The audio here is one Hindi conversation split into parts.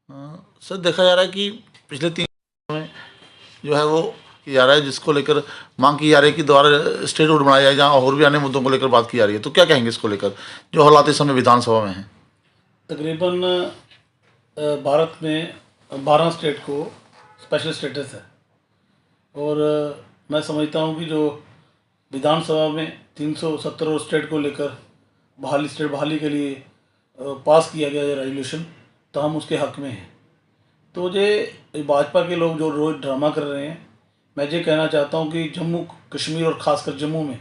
सर देखा जा रहा है कि पिछले 3 में जो है वो किया जा रहा है, जिसको लेकर मांग की जा रही है कि दोबारा स्टेट रूट बनाया जाए, जहाँ और भी अन्य मुद्दों को लेकर बात की जा रही है। तो क्या कहेंगे इसको लेकर, जो हालात इस समय विधानसभा में हैं? तकरीबन भारत में 12 स्टेट को स्पेशल स्टेटस है। और मैं समझता हूँ कि जो विधानसभा में 370 और स्टेट को लेकर स्टेट बहाली के लिए पास किया गया है रेजोल्यूशन, तो हम उसके हक में हैं। तो ये भाजपा के लोग जो रोज़ ड्रामा कर रहे हैं, मैं ये कहना चाहता हूँ कि जम्मू कश्मीर और ख़ासकर जम्मू में,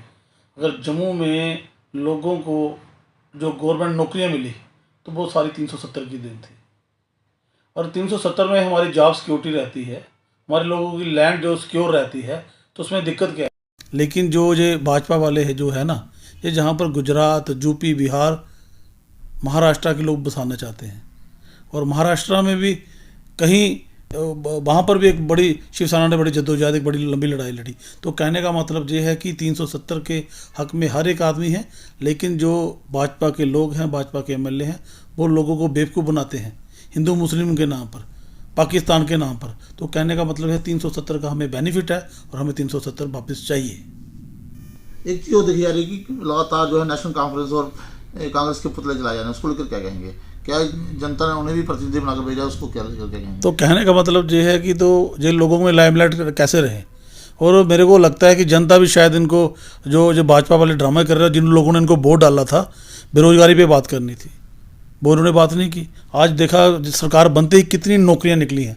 अगर जम्मू में लोगों को जो गवर्नमेंट नौकरियाँ मिली तो वो सारी 370 की देन थी। और 370 में हमारी जॉब सिक्योरिटी रहती है, हमारे लोगों की लैंड जो सिक्योर रहती है, तो उसमें दिक्कत क्या है। लेकिन जो ये भाजपा वाले है जो है ना, ये जहाँ पर गुजरात, यूपी, बिहार, महाराष्ट्र के लोग बसाना चाहते हैं, और महाराष्ट्र में भी कहीं वहाँ पर भी एक बड़ी शिवसेना ने बड़ी जद्दोजहद, एक बड़ी लंबी लड़ाई लड़ी। तो कहने का मतलब ये है कि 370 के हक में हर एक आदमी है, लेकिन जो भाजपा के लोग हैं, भाजपा के एमएलए हैं, वो लोगों को बेवकूफ़ बनाते हैं हिंदू मुस्लिम के नाम पर, पाकिस्तान के नाम पर। तो कहने का मतलब है 370 का हमें बेनिफिट है और हमें 370 वापस चाहिए। एक चीज़ और देखी जा रही है कि लगातार जो है नेशनल कॉन्फ्रेंस और कांग्रेस के पुतले जलाए जा रहे हैं, उसको लेकर क्या कहेंगे? क्या जनता ने उन्हें भी प्रतिनिधि बनाकर भेजा, उसको क्या लेकर क्या कहेंगे? तो कहने का मतलब ये है कि तो ये लोगों में लाइमलाइट कैसे रहे। और मेरे को लगता है कि जनता भी शायद इनको जो भाजपा वाले ड्रामे कर रहे हैं, जिन लोगों ने इनको वोट डाला था, बेरोजगारी पे बात करनी थी, वो उन्होंने बात नहीं की। आज देखा सरकार बनते ही कितनी नौकरियां निकली हैं।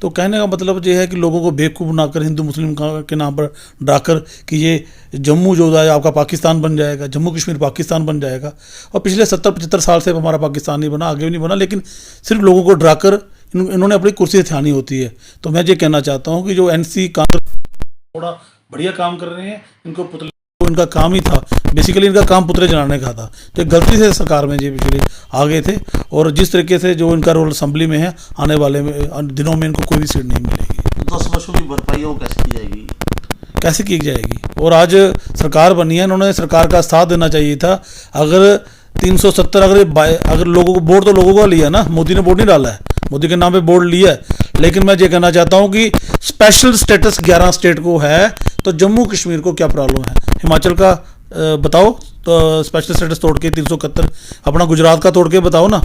तो कहने का मतलब ये है कि लोगों को बेवकूफ़ बनाकर हिंदू मुस्लिम के नाम पर डाकर कि ये जम्मू जो है आपका पाकिस्तान बन जाएगा, जम्मू कश्मीर पाकिस्तान बन जाएगा। और पिछले 70-75 साल से हमारा पाकिस्तान नहीं बना, आगे भी नहीं बना, लेकिन सिर्फ लोगों को डराकर इन्होंने अपनी कुर्सी हथियानी होती है। तो मैं ये कहना चाहता हूँ कि जो एनसी कांग्रेस थोड़ा बढ़िया काम कर रहे हैं, इनको पुतले, इनका काम ही था बेसिकली, इनका काम पुतले जलाने का था। तो गलती से सरकार में ये पिछले आ गए थे, और जिस तरीके से जो इनका रोल असेंबली में है, आने वाले दिनों में इनको कोई भी सीट नहीं मिलेगी। 10 वर्षों की भरपाई है वो कैसे की जाएगी? कैसे की जाएगी? और आज सरकार बनी है, इन्होंने सरकार का साथ देना चाहिए था। अगर 370 अगर लोगों को वोट, तो लोगों को लिया ना, मोदी ने वोट नहीं डाला है, मोदी के नाम पे बोर्ड लिया है। लेकिन मैं ये कहना चाहता हूँ कि स्पेशल स्टेटस 11 स्टेट को है, तो जम्मू कश्मीर को क्या प्रॉब्लम है? हिमाचल का बताओ, तो स्पेशल स्टेटस तोड़ के 371, अपना गुजरात का तोड़ के बताओ ना।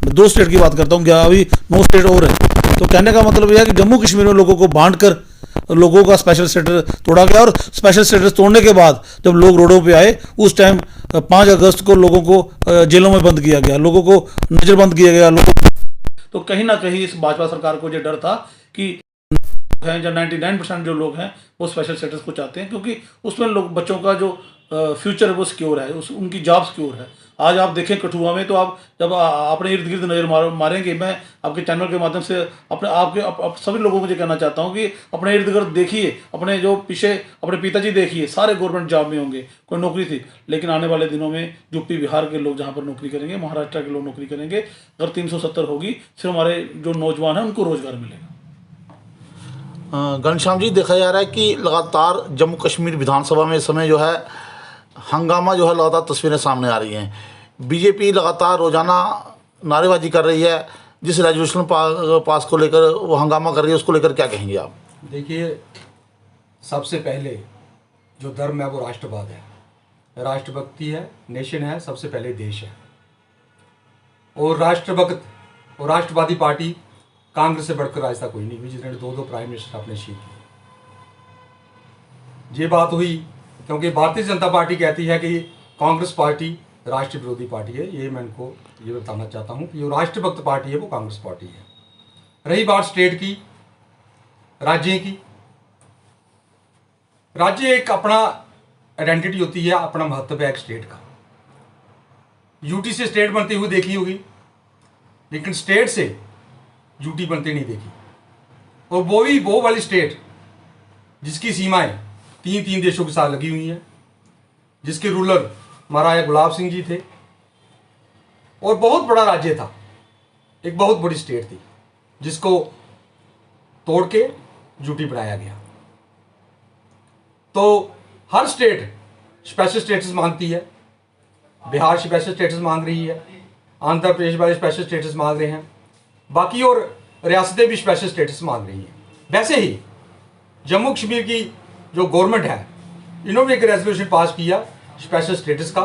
2 स्टेट की बात करता हूँ, क्या अभी 9 स्टेट और है। तो कहने का मतलब यह है कि जम्मू कश्मीर में लोगों को बांट कर लोगों का स्पेशल स्टेटस तोड़ा गया। और स्पेशल स्टेटस तोड़ने के बाद जब लोग रोडों पे आए, उस टाइम 5 अगस्त को लोगों को जेलों में बंद किया गया, लोगों को नजरबंद किया गया। तो कहीं ना कहीं इस भाजपा सरकार को ये डर था कि हैं, जो 99% जो लोग हैं वो स्पेशल स्टेटस को चाहते हैं, क्योंकि उसमें लोग, बच्चों का जो फ्यूचर है वो सिक्योर है, उनकी जॉब सिक्योर है। आज आप देखें कठुआ में, तो आप जब अपने इर्द गिर्द नज़र मारेंगे, मैं आपके चैनल के माध्यम से सभी लोगों को ये कहना चाहता हूँ कि अपने इर्द गिर्द देखिए, अपने जो पीछे अपने पिताजी देखिए, सारे गवर्नमेंट जॉब में होंगे, कोई नौकरी थी। लेकिन आने वाले दिनों में यूपी बिहार के लोग जहाँ पर नौकरी करेंगे, महाराष्ट्र के लोग नौकरी करेंगे। अगर 370 होगी, सिर्फ हमारे जो नौजवान हैं उनको रोजगार मिलेगा। घनश्याम जी, देखा जा रहा है कि लगातार जम्मू कश्मीर विधानसभा में इस समय जो है हंगामा जो है, लगातार तस्वीरें सामने आ रही हैं। बीजेपी लगातार रोजाना नारेबाजी कर रही है, जिस रेजोल्यूशन पास को लेकर वो हंगामा कर रही है, उसको लेकर क्या कहेंगे आप? देखिए, सबसे पहले जो धर्म है वो राष्ट्रवाद है, राष्ट्रभक्ति है, नेशन है, सबसे पहले देश है। और राष्ट्रभक्त और राष्ट्रवादी पार्टी कांग्रेस से बढ़कर आज तक कोई नहीं हुई, जिसने 2 प्राइम मिनिस्टर अपने शीट किए। ये बात हुई क्योंकि भारतीय जनता पार्टी कहती है कि कांग्रेस पार्टी राष्ट्र विरोधी पार्टी है। ये मैं इनको ये बताना चाहता हूँ कि जो राष्ट्रभक्त पार्टी है वो कांग्रेस पार्टी है। रही बात स्टेट की, राज्य की, राज्य एक अपना आइडेंटिटी होती है, अपना महत्व है एक स्टेट का। यूटी से स्टेट बनती हुई देखी होगी, लेकिन स्टेट से यूटी बनते नहीं देखी। और वो वाली स्टेट जिसकी सीमाएं 3 देशों के साथ लगी हुई हैं, जिसके रूलर महाराजा गुलाब सिंह जी थे, और बहुत बड़ा राज्य था, एक बहुत बड़ी स्टेट थी, जिसको तोड़ के यूटी बनाया गया। तो हर स्टेट स्पेशल स्टेटस मांगती है। बिहार स्पेशल स्टेटस मांग रही है, आंध्र प्रदेश वाले स्पेशल स्टेटस मांग रहे हैं, बाकी और रियासतें भी स्पेशल स्टेटस मांग रही हैं। वैसे ही जम्मू कश्मीर की जो गवर्नमेंट है, इन्होंने एक रेजोल्यूशन पास किया स्पेशल स्टेटस का,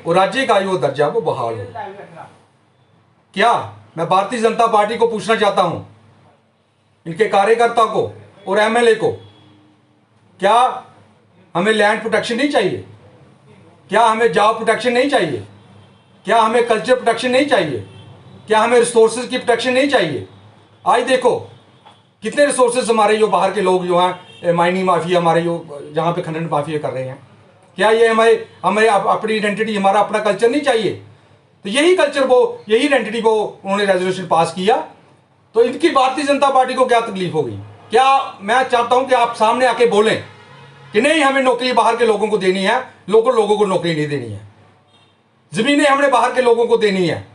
और राज्य का जो दर्जा वो बहाल हो। क्या मैं भारतीय जनता पार्टी को पूछना चाहता हूं, इनके कार्यकर्ता को और एमएलए को, क्या हमें लैंड प्रोटेक्शन नहीं चाहिए? क्या हमें जॉब प्रोटेक्शन नहीं चाहिए? क्या हमें कल्चर प्रोटेक्शन नहीं चाहिए? क्या हमें रिसोर्सेज की प्रोटेक्शन नहीं चाहिए? आज देखो कितने रिसोर्सेज हमारे जो बाहर के लोग जो हैं, माइनिंग माफिया हमारे जो जहाँ पे खनन माफिया कर रहे हैं, क्या ये हमें हमें अपनी आइडेंटिटी, हमारा अपना कल्चर नहीं चाहिए? तो यही कल्चर वो, यही आइडेंटिटी को उन्होंने रेजोल्यूशन पास किया, तो इनकी भारतीय जनता पार्टी को क्या तकलीफ होगी? क्या मैं चाहता हूं कि आप सामने आके बोलें कि नहीं, हमें नौकरी बाहर के लोगों को देनी है, लोकल लोगों को नौकरी नहीं देनी है, जमीनें हमने बाहर के लोगों को देनी है।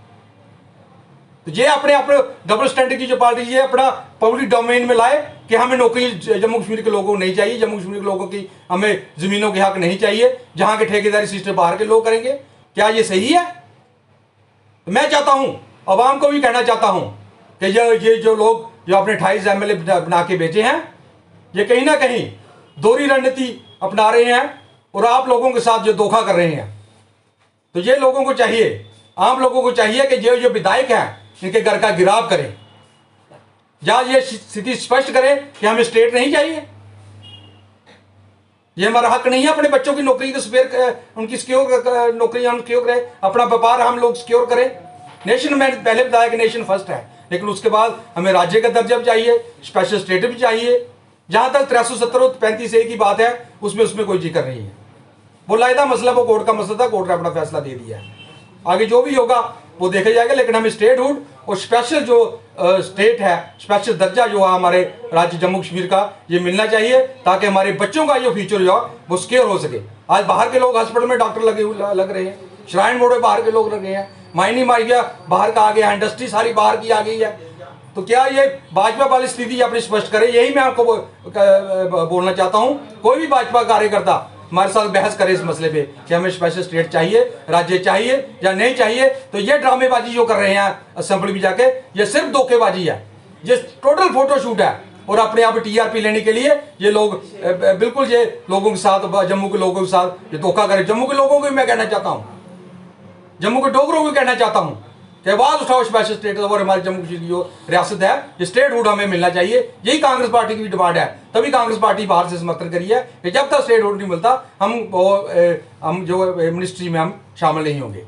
तो ये अपने अपने डबल स्टैंडर्ड की जो पार्टी ये अपना पब्लिक डोमेन में लाए कि हमें नौकरी जम्मू कश्मीर के लोगों को नहीं चाहिए, जम्मू कश्मीर के लोगों की हमें जमीनों के हक नहीं चाहिए, जहां के ठेकेदारी सिस्टम बाहर के लोग करेंगे। क्या ये सही है? तो मैं चाहता हूं, अवाम को भी कहना चाहता हूं कि ये जो लोग जो अपने 28 एमएलए बना के भेजे हैं, ये कहीं ना कहीं दोहरी रणनीति अपना रहे हैं और आप लोगों के साथ जो धोखा कर रहे हैं। तो ये लोगों को चाहिए, आम लोगों को चाहिए कि जो विधायक हैं इनके घर का गिराव करें, या ये स्थिति स्पष्ट करें कि हमें स्टेट नहीं चाहिए, ये हमारा हक नहीं है अपने बच्चों की नौकरी को सिक्योर, उनकी सिक्योर नौकरी हम सिक्योर करें, अपना व्यापार हम लोग सिक्योर करें। नेशन में पहले बताया कि नेशन फर्स्ट है, लेकिन उसके बाद हमें राज्य का दर्जा भी चाहिए, स्पेशल स्टेट भी चाहिए। जहां तक 370 35A की बात है, उसमें कोई जिक्र नहीं है। वो लायदा मसला, वो कोर्ट का मसला था, कोर्ट ने अपना फैसला दे दिया है, आगे जो भी होगा वो देखा जाएगा। लेकिन हमें स्टेटहुड और स्पेशल जो स्टेट है, स्पेशल दर्जा जो है हमारे राज्य जम्मू कश्मीर का, ये मिलना चाहिए, ताकि हमारे बच्चों का जो फ्यूचर जो है वो सिक्योर हो सके। आज बाहर के लोग हॉस्पिटल में डॉक्टर लग रहे हैं, श्राइन बोर्ड में बाहर के लोग लगे हैं, माइनिंग माफिया बाहर का आ गया, इंडस्ट्री सारी बाहर की आ गई है। तो क्या ये भाजपा वाली स्थिति अपनी स्पष्ट करे? यही मैं आपको बोलना चाहता हूं। कोई भी भाजपा कार्यकर्ता हमारे साथ बहस करे इस मसले पे कि हमें स्पेशल स्टेट चाहिए, राज्य चाहिए या नहीं चाहिए, तो ये ड्रामेबाजी जो कर रहे हैं असेंबली में जाके, ये सिर्फ धोखेबाजी है, ये टोटल फोटोशूट है, और अपने आप टीआरपी लेने के लिए ये लोग बिल्कुल ये लोगों के साथ, जम्मू के लोगों के साथ ये धोखा करे। जम्मू के लोगों को मैं कहना चाहता हूँ, जम्मू के डोगरों को कहना चाहता हूँ कि आवाज उठाओ, स्पेशल स्टेट और हमारे जम्मू कश्मीर की जो रियासत है, ये स्टेटहुड हमें मिलना चाहिए। यही कांग्रेस पार्टी की भी डिमांड है, तभी कांग्रेस पार्टी बाहर से समर्थन करी है कि जब तक स्टेटहुड नहीं मिलता हम जो मिनिस्ट्री में हम शामिल नहीं होंगे।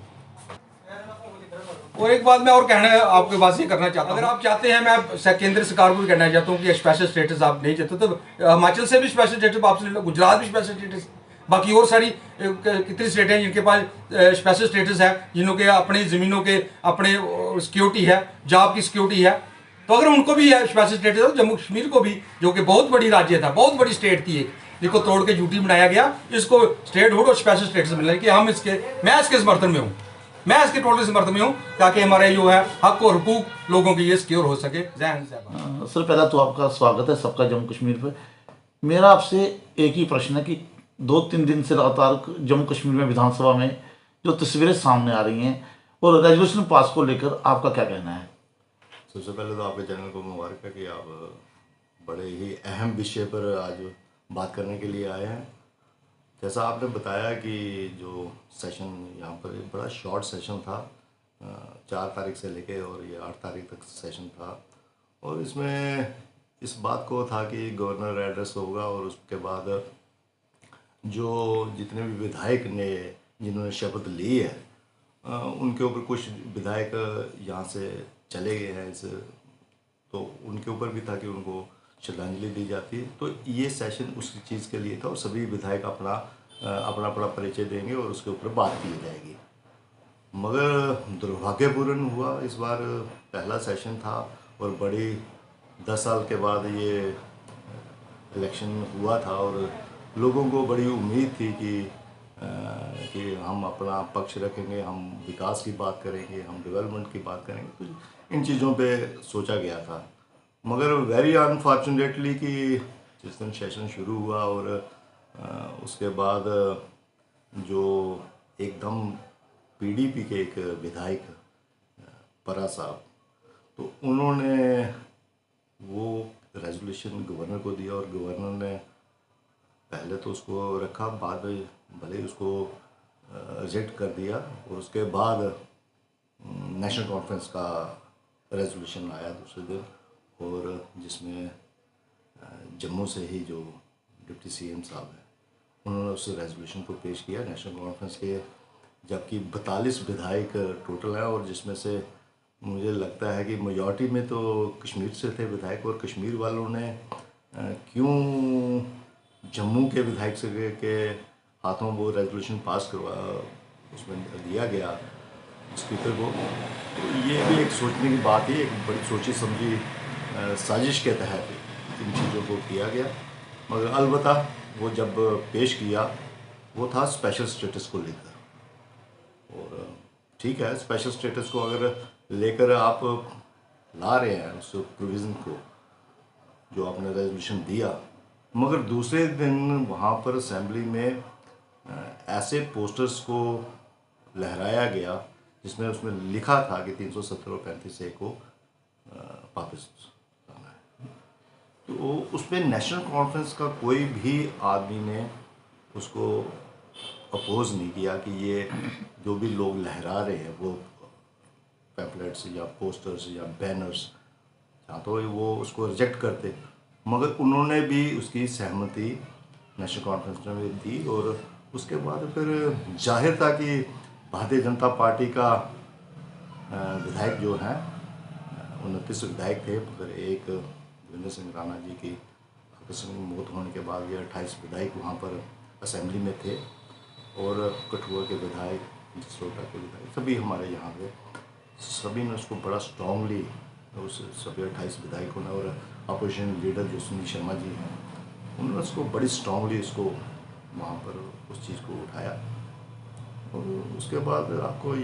और एक बात मैं और कहना आपके पास ये करना चाहता हूँ, अगर आप चाहते हैं, मैं केंद्र सरकार को भी कहना चाहता हूँ कि स्पेशल स्टेटस आप नहीं चाहते तो हिमाचल से भी स्पेशल स्टेटस आपसे ले लो, गुजरात भी स्पेशल स्टेटस, बाकी और सारी कितनी स्टेट हैं जिनके पास स्पेशल स्टेटस है, जिनों के अपनी ज़मीनों के अपने सिक्योरिटी है, जॉब की सिक्योरिटी है। तो अगर उनको भी स्पेशल स्टेटस है, तो जम्मू कश्मीर को भी, जो कि बहुत बड़ी राज्य था, बहुत बड़ी स्टेट थी, एक जिसको तोड़ के यूटी बनाया गया, इसको स्टेटहुड और स्पेशल स्टेटस मिलना है कि हम मैं इसके समर्थन में हूँ, मैं इसके टोटल समर्थन में हूँ, ताकि हमारे जो है हक और हुकूक लोगों के ये सिक्योर हो सके। सर, पहला तो आपका स्वागत है सबका जम्मू कश्मीर पे। मेरा आपसे एक ही प्रश्न है कि 2-3 दिन से लगातार जम्मू कश्मीर में विधानसभा में जो तस्वीरें सामने आ रही हैं और रेजोल्यूशन पास को लेकर आपका क्या कहना है? सबसे पहले तो आपके चैनल को मुबारक है कि आप बड़े ही अहम विषय पर आज बात करने के लिए आए हैं। जैसा आपने बताया कि जो सेशन यहाँ पर एक बड़ा शॉर्ट सेशन था, 4 तारीख से लेके और ये 8 तारीख तक सेशन था, और इसमें इस बात को था कि गवर्नर एड्रेस होगा और उसके बाद जो जितने भी विधायक ने जिन्होंने शपथ ली है उनके ऊपर कुछ विधायक यहाँ से चले गए हैं, तो उनके ऊपर भी था कि उनको श्रद्धांजलि दी जाती है। तो ये सेशन उस चीज़ के लिए था और सभी विधायक अपना परिचय देंगे और उसके ऊपर बात की जाएगी। मगर दुर्भाग्यपूर्ण हुआ, इस बार पहला सेशन था और बड़ी 10 साल के बाद ये इलेक्शन हुआ था और लोगों को बड़ी उम्मीद थी कि हम अपना पक्ष रखेंगे, हम विकास की बात करेंगे, हम डेवलपमेंट की बात करेंगे, तो इन चीज़ों पे सोचा गया था। मगर वेरी अनफॉर्चुनेटली कि जिस दिन सेशन शुरू हुआ और उसके बाद जो एकदम पीडीपी के एक विधायक परा साहब, तो उन्होंने वो रेजोल्यूशन गवर्नर को दिया और गवर्नर ने पहले तो उसको रखा, बाद में भले ही उसको रिजेक्ट कर दिया, और उसके बाद नेशनल कॉन्फ्रेंस का रेजोल्यूशन आया दूसरे दिन, और जिसमें जम्मू से ही जो डिप्टी सीएम साहब हैं उन्होंने उस रेजोल्यूशन को पेश किया नेशनल कॉन्फ्रेंस के, जबकि 42 विधायक टोटल हैं, और जिसमें से मुझे लगता है कि मेजॉरिटी में तो कश्मीर से थे विधायक, और कश्मीर वालों ने क्यों जम्मू के विधायक से के हाथों वो रेजोल्यूशन पास करवा उसमें दिया गया स्पीकर को, तो ये भी एक सोचने की बात है। एक बड़ी सोची समझी साजिश के तहत इन चीज़ों को किया गया, मगर अलबत्ता वो जब पेश किया वो था स्पेशल स्टेटस को लेकर, और ठीक है, स्पेशल स्टेटस को अगर लेकर आप ला रहे हैं उस प्रोविज़न को जो आपने रेजोल्यूशन दिया, मगर दूसरे दिन वहाँ पर असेंबली में ऐसे पोस्टर्स को लहराया गया जिसमें उसमें लिखा था कि 370 और 35A को वापस लाना है। तो उसमें नेशनल कॉन्फ्रेंस का कोई भी आदमी ने उसको अपोज नहीं किया कि ये जो भी लोग लहरा रहे हैं वो पैम्पलेट्स या पोस्टर्स या बैनर्स, या तो वो उसको रिजेक्ट करते, मगर उन्होंने भी उसकी सहमति नेशनल कॉन्फ्रेंस में दी, और उसके बाद फिर जाहिर था कि भारतीय जनता पार्टी का विधायक जो हैं 29 विधायक थे, मगर एक वीरेंद्र सिंह राणा जी की आकस्मिक मौत होने के बाद ये 28 विधायक वहाँ पर असेंबली में थे, और कठुआ के विधायक, जसरोटा के विधायक, सभी हमारे यहाँ के सभी ने उसको बड़ा स्ट्रांगली, उस सभी 28 विधायकों ने, और अपोजिशन लीडर जो सुनील शर्मा जी हैं उन्होंने उसको बड़ी स्ट्रांगली इसको वहाँ पर उस चीज़ को उठाया, और उसके बाद आपको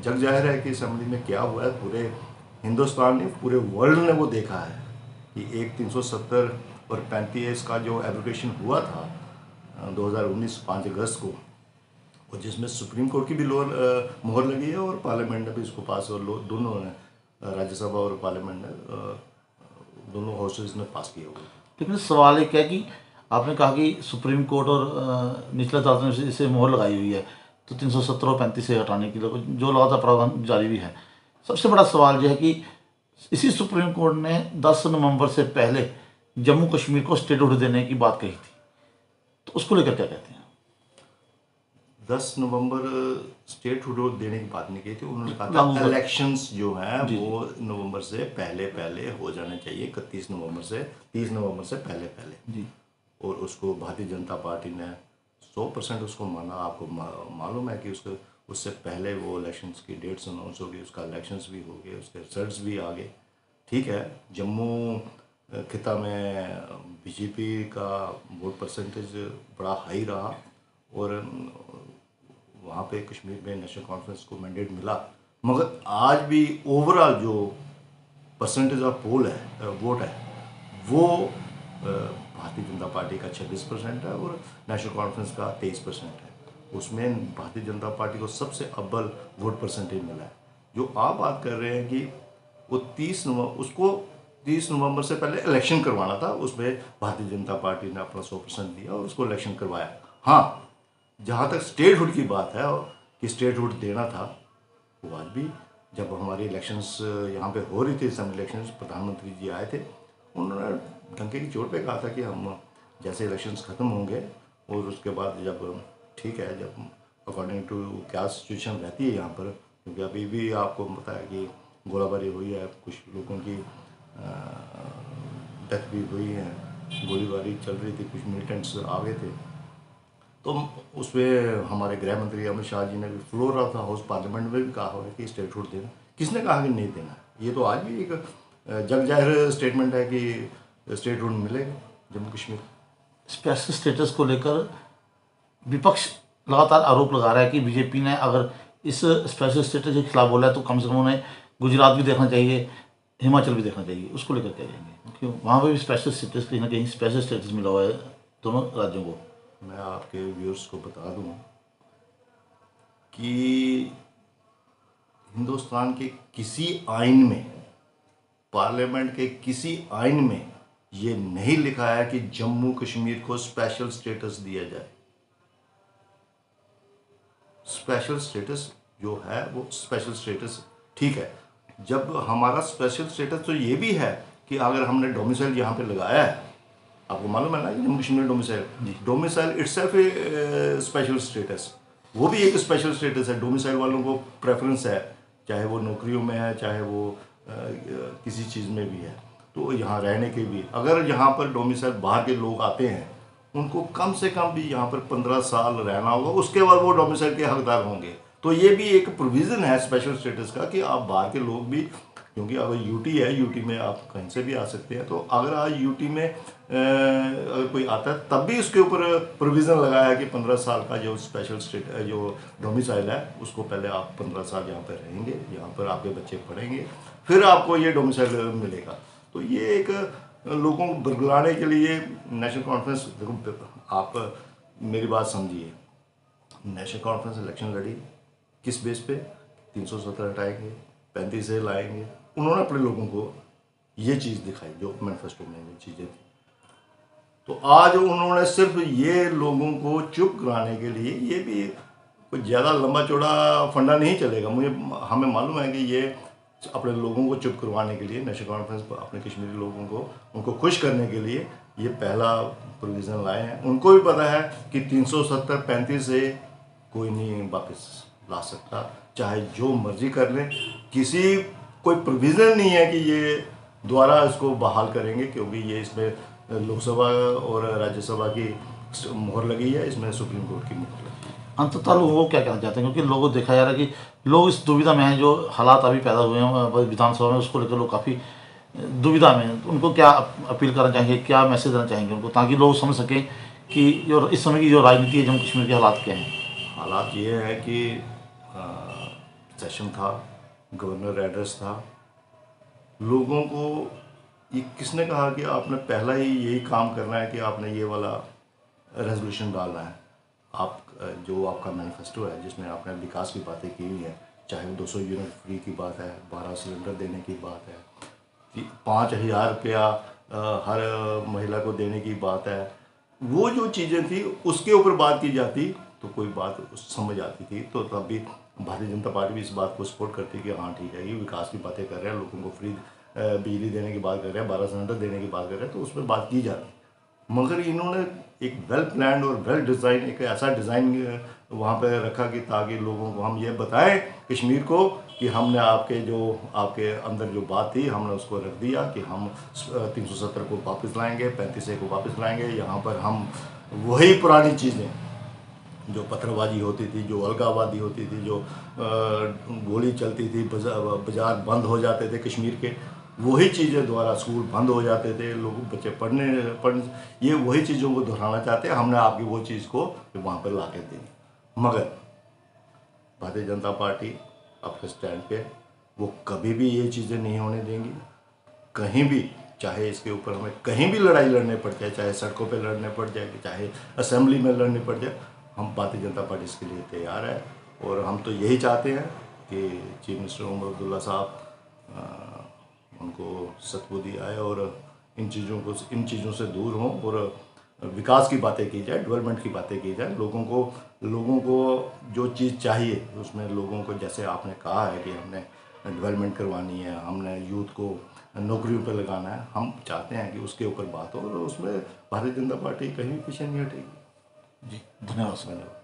जग जाहिर है कि असेंबली में क्या हुआ है। पूरे हिंदुस्तान ने, पूरे वर्ल्ड ने वो देखा है कि एक 370 और 35A का जो एब्रोगेशन हुआ था 2019 5 अगस्त को, और जिसमें सुप्रीम कोर्ट की भी मोहर लगी है, और पार्लियामेंट ने भी इसको पास, और दोनों ने, राज्यसभा और पार्लियामेंट ने, दोनों हाउसेज ने पास किया हुआ। लेकिन सवाल एक है कि आपने कहा कि सुप्रीम कोर्ट और निचले अदालत ने इसे मोहर लगाई हुई है, तो 370 और 35 हटाने के लिए जो लगातार प्रावधान जारी भी है। सबसे बड़ा सवाल यह है कि इसी सुप्रीम कोर्ट ने 10 नवंबर से पहले जम्मू कश्मीर को स्टेटहुड देने की बात कही थी, तो उसको लेकर क्या कहते हैं? 10 नवंबर स्टेटहुड देने की बात नहीं की थी, उन्होंने कहा था इलेक्शंस जो हैं वो नवंबर से पहले पहले हो जाने चाहिए, 31 नवंबर से 30 नवंबर से पहले पहले जी। और उसको भारतीय जनता पार्टी ने 100% उसको माना। आपको मालूम है कि उससे पहले वो इलेक्शंस की डेट्स अनाउंस हो गई, उसका इलेक्शंस भी हो गए, उसके रिजल्ट्स भी आ गए। ठीक है, जम्मू खिता में बीजेपी का वोट परसेंटेज बड़ा हाई रहा, और वहाँ पे कश्मीर में नेशनल कॉन्फ्रेंस को मैंडेट मिला, मगर आज भी ओवरऑल जो परसेंटेज ऑफ पोल है, वोट है, वो भारतीय जनता पार्टी का 26% है और नेशनल कॉन्फ्रेंस का 23% है। उसमें भारतीय जनता पार्टी को सबसे अव्वल वोट परसेंटेज मिला है। जो आप बात कर रहे हैं कि वो 30 नवंबर से पहले इलेक्शन करवाना था, उसमें भारतीय जनता पार्टी ने अपना 100% दिया और उसको इलेक्शन करवाया। हाँ, जहाँ तक स्टेटहुड की बात है कि स्टेटहुड देना था, वो आज भी जब हमारी इलेक्शंस यहाँ पे हो रही थी, असेंबली इलेक्शंस, प्रधानमंत्री जी आए थे, उन्होंने डंके की चोट पे कहा था कि हम जैसे इलेक्शंस ख़त्म होंगे और उसके बाद जब ठीक है, जब अकॉर्डिंग टू क्या सिचुएशन रहती है यहाँ पर, क्योंकि अभी भी आपको पता है कि गोलाबारी हुई है, कुछ लोगों की डेथ भी हुई है, गोलीबारी चल रही थी, कुछ मिलिटेंट्स आ गए थे, तो उसमें हमारे गृह मंत्री अमित शाह जी ने भी floor of the house parliament में भी कहा हुआ है कि स्टेटहुड देना। किसने कहा कि नहीं देना? ये तो आज भी एक जग जाहिर स्टेटमेंट है कि स्टेटहुड मिलेगा जम्मू कश्मीर। स्पेशल स्टेटस को लेकर विपक्ष लगातार आरोप लगा रहा है कि बीजेपी ने अगर इस स्पेशल स्टेटस के खिलाफ बोला है तो कम से कम उन्हें गुजरात भी देखना चाहिए, हिमाचल भी देखना चाहिए। उसको लेकर क्या कहेंगे? क्यों वहाँ पर भी स्पेशल स्टेटस, कहीं ना कहीं स्पेशल स्टेटस मिला हुआ है दोनों राज्यों को। मैं आपके व्यूअर्स को बता दूं कि हिंदुस्तान के किसी आइन में पार्लियामेंट के किसी आइन में ये नहीं लिखा है कि जम्मू कश्मीर को स्पेशल स्टेटस दिया जाए। स्पेशल स्टेटस जो है वो स्पेशल स्टेटस ठीक है। जब हमारा स्पेशल स्टेटस तो ये भी है कि अगर हमने डोमिसाइल यहाँ पे लगाया है, आपको मालूम है ना कि Jammu Kashmir domicile itself special status, वो भी एक स्पेशल स्टेटस है। डोमिसाइल वालों को प्रेफरेंस है, चाहे वो नौकरियों में है, चाहे वो किसी चीज़ में भी है, तो यहाँ रहने के भी। अगर यहाँ पर डोमिसाइल बाहर के लोग आते हैं, उनको कम से कम भी यहाँ पर 15 साल रहना होगा, उसके बाद वो डोमिसाइल के हकदार होंगे। तो ये भी एक प्रोविज़न है स्पेशल स्टेटस का कि आप बाहर के लोग भी, क्योंकि अगर यूटी है, यूटी में आप कहीं से भी आ सकते हैं, तो अगर आज यूटी में अगर कोई आता है तब भी उसके ऊपर प्रोविज़न लगाया है कि 15 साल का जो स्पेशल स्टेट जो डोमिसाइल है उसको पहले आप 15 साल यहाँ पर रहेंगे, यहाँ पर आपके बच्चे पढ़ेंगे, फिर आपको ये डोमिसाइल मिलेगा। तो ये एक लोगों को बरगलाने के लिए नेशनल कॉन्फ्रेंस, देखो आप मेरी बात समझिए, नेशनल कॉन्फ्रेंस इलेक्शन लड़ी किस बेस पे? 370 हटाएंगे, 35 से लाएंगे। उन्होंने अपने लोगों को ये चीज़ दिखाई जो मैनिफेस्टो में ये चीज़ें थी। तो आज उन्होंने सिर्फ ये लोगों को चुप कराने के लिए, ये भी कोई ज़्यादा लंबा चौड़ा फंडा नहीं चलेगा। हमें मालूम है कि ये अपने लोगों को चुप करवाने के लिए नेशनल कॉन्फ्रेंस अपने कश्मीरी लोगों को उनको खुश करने के लिए ये पहला प्रोविज़न लाए हैं। उनको भी पता है कि 370-35 से कोई नहीं वापस ला सकता, चाहे जो मर्जी कर लें। कोई प्रोविज़न नहीं है कि ये दोबारा इसको बहाल करेंगे, क्योंकि ये इसमें लोकसभा और राज्यसभा की मोहर लगी है, इसमें सुप्रीम कोर्ट की मोहर लगी है। अंततः लोगों को क्या कहना चाहते हैं, क्योंकि लोगों को देखा जा रहा है कि लोग इस दुविधा में हैं, जो हालात अभी पैदा हुए हैं विधानसभा में, उसको लेकर लोग काफ़ी दुविधा में हैं। तो उनको क्या अपील करना चाहेंगे, क्या मैसेज देना चाहेंगे उनको, ताकि लोग समझ सकें कि जो इस समय की जो राजनीति है जम्मू कश्मीर के हालात क्या हैं? हालात ये है कि सेशन था, गवर्नर एड्रेस था, लोगों को ये किसने कहा कि आपने पहला ही यही काम करना है कि आपने ये वाला रेजोल्यूशन डालना है। आप जो आपका मैनिफेस्टो है जिसमें आपने विकास की बातें की हुई हैं, चाहे वो 200 यूनिट फ्री की बात है, 12 सिलेंडर देने की बात है, 5,000 रुपया हर महिला को देने की बात है, वो जो चीज़ें थी उसके ऊपर बात की जाती तो कोई बात समझ आती थी। तो तब भी भारतीय जनता पार्टी भी इस बात को सपोर्ट करती है कि हाँ ठीक है, ये विकास की बातें कर रहे हैं, लोगों को फ्री बिजली देने की बात कर रहे हैं, 12 सिलेंडर देने की बात कर रहे हैं, तो उसमें बात की जाती। मगर इन्होंने एक वेल प्लान्ड और वेल डिज़ाइन, एक ऐसा डिज़ाइन वहाँ पे रखा कि ताकि लोगों को हम ये बताएं कश्मीर को कि हमने आपके अंदर जो बात थी हमने उसको रख दिया कि हम 370 को वापस लाएंगे, 35 को वापस लाएंगे। यहाँ पर हम वही पुरानी चीज़ें जो पत्थरबाजी होती थी, जो अलगाववादी होती थी, जो गोली चलती थी, बाज़ार बंद हो जाते थे कश्मीर के, वही चीज़ें दोबारा, स्कूल बंद हो जाते थे, लोग बच्चे पढ़ने ये वही चीज़ों को दोहराना चाहते हैं। हमने आपकी वो चीज़ को वहाँ पर ला के दी, मगर भारतीय जनता पार्टी अपने स्टैंड पे वो कभी भी ये चीज़ें नहीं होने देंगी। कहीं भी, चाहे इसके ऊपर हमें कहीं भी लड़ाई लड़ने पड़ जाए, चाहे सड़कों पे लड़ने पड़ जाए, चाहे असेंबली में लड़ने पड़ जाए, हम भारतीय जनता पार्टी इसके लिए तैयार है। और हम तो यही चाहते हैं कि चीफ मिनिस्टर उमर अब्दुल्ला साहब उनको सद्बुद्धि आए और इन चीज़ों से दूर हों और विकास की बातें की जाए, डेवलपमेंट की बातें की जाए। लोगों को जो चीज़ चाहिए उसमें लोगों को, जैसे आपने कहा है कि हमने डेवलपमेंट करवानी है, हमने यूथ को नौकरियों पर लगाना है, हम चाहते हैं कि उसके ऊपर बात हो और उसमें भारतीय जनता पार्टी कहीं भी पीछे नहीं हटेगी। जी, धन्यवाद।